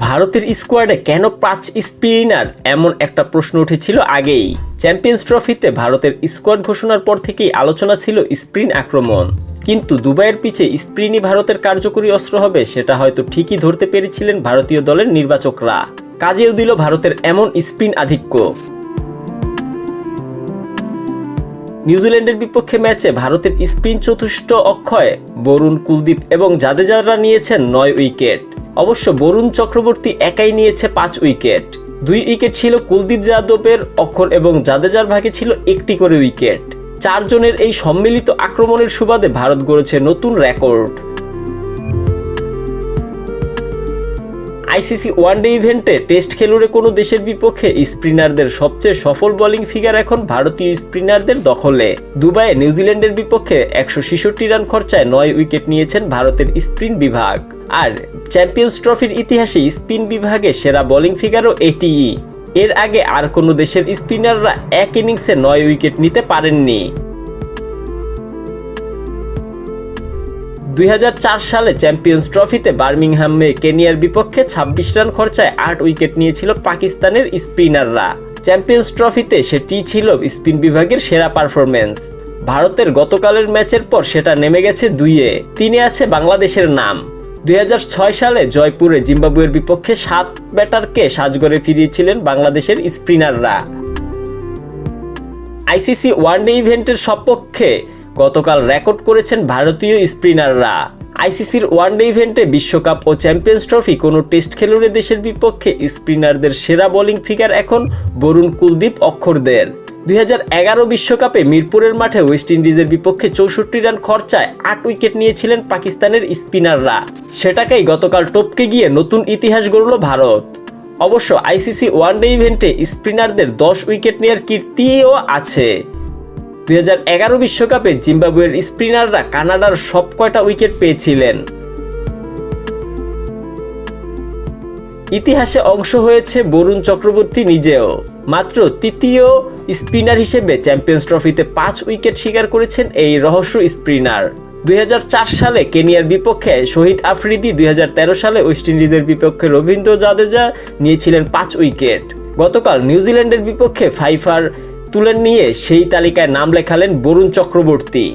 ভারতের স্কোয়াডে কেন 5 স্পিনার, এমন একটা প্রশ্ন উঠেছিল আগেই। চ্যাম্পিয়ন্স ট্রফিতে ভারতের স্কোয়াড ঘোষণার পর থেকেই আলোচনা ছিল স্পিন আক্রমণ, কিন্তু দুবাইয়ের পিছে স্পিনই ভারতের কার্যকরী অস্ত্র হবে সেটা হয়তো ঠিকই ধরতে পেরেছিলেন ভারতীয় দলের নির্বাচকরা। কাজেও দিল ভারতের এমন স্পিন আধিক্য। নিউজিল্যান্ডের বিপক্ষে ম্যাচে ভারতের স্পিন চতুষ্ট অক্ষয় বরুণ, কুলদীপ এবং জাদেজারা নিয়েছেন 9 উইকেট। অবশ্য বরুণ চক্রবর্তী একাই নিয়েছে 5 উইকেট। 2 উইকেট ছিল কুলদীপ যাদবের, অক্ষর এবং জাদেজার ভাগে ছিল একটি করে উইকেট। 4 জনের এই সম্মিলিত আক্রমণের সুবাদে ভারত গড়েছে নতুন রেকর্ড। আইসিসি ওয়ানডে ইভেন্টে টেস্ট খেলুড়ে কোনো দেশের বিপক্ষে স্পিনারদের সবচেয়ে সফল বোলিং ফিগার এখন ভারতীয় স্পিনারদের দখলে। দুবাইয়ে নিউজিল্যান্ডের বিপক্ষে 166 রান খরচায় 9 উইকেট নিয়েছেন ভারতের স্পিন বিভাগ। আর চ্যাম্পিয়ন্স ট্রফির ইতিহাসে স্পিন বিভাগে সেরা বোলিং ফিগারও এটিই। এর আগে আর কোনো দেশের স্পিনাররা এক ইনিংসে 9 উইকেট নিতে পারেননি। 2004 সালে চ্যাম্পিয়ন্স ট্রফিতে বার্মিংহামে কেনিয়ার বিপক্ষে 26 রান খরচায় 8 উইকেট নিয়েছিল পাকিস্তানের স্পিনাররা। চ্যাম্পিয়ন্স ট্রফিতে সেটি ছিল স্পিন বিভাগের সেরা পারফরম্যান্স। ভারতের গতকালের ম্যাচের পর সেটা নেমে গেছে 2-এ। 3-এ আছে বাংলাদেশের নাম। 2006 সালে জয়পুরে জিম্বাবুয়ের বিপক্ষে 7 ব্যাটারকে সাজঘরে ফিরিয়েছিলেন বাংলাদেশের স্পিনাররা। আইসিসি ওয়ানডে ইভেন্টের সপক্ষে গতকাল রেকর্ড করেছেন ভারতীয় স্পিনাররা। আইসিসির ওয়ানডে ইভেন্টে বিশ্বকাপ ও চ্যাম্পিয়ন্স ট্রফি কোনো টেস্ট খেলুড়ে দেশের বিপক্ষে স্পিনারদের সেরা বোলিং ফিগার এখন বরুণ, কুলদীপ, অক্ষরদের। 2011 বিশ্বকাপে মিরপুরের মাঠে ওয়েস্ট ইন্ডিজের বিপক্ষে 64 রান খরচায় 8 উইকেট নিয়েছিলেন পাকিস্তানের স্পিনাররা। সেটাকেই গতকাল টপকে গিয়ে নতুন ইতিহাস গড়ল ভারত। অবশ্য আইসিসি ওয়ানডে ইভেন্টে স্পিনারদের 10 উইকেট নেওয়ার কীর্তিও আছে। 2011 বিশ্বকাপে জিম্বাবুয়ের স্পিনাররা কানাডার সব কয়টা উইকেট পেয়েছিলেন। ইতিহাসে অংশ হয়েছে বরুণ চক্রবর্তী নিজেও। মাত্র তৃতীয় স্পিনার হিসেবে চ্যাম্পিয়ন্স ট্রফিতে 5 উইকেট শিকার করেছেন এই রহস্য স্পিনার। 2004 সালে কেনিয়ার বিপক্ষে শহীদ আফ্রিদি, 2013 সালে ওয়েস্ট ইন্ডিজের বিপক্ষে রবীন্দ্র জাদেজা নিয়েছিলেন 5 উইকেট। গতকাল নিউজিল্যান্ডের বিপক্ষে 5 তুলে নিয়ে সেই তালিকায় নাম লেখালেন বরুণ চক্রবর্তী।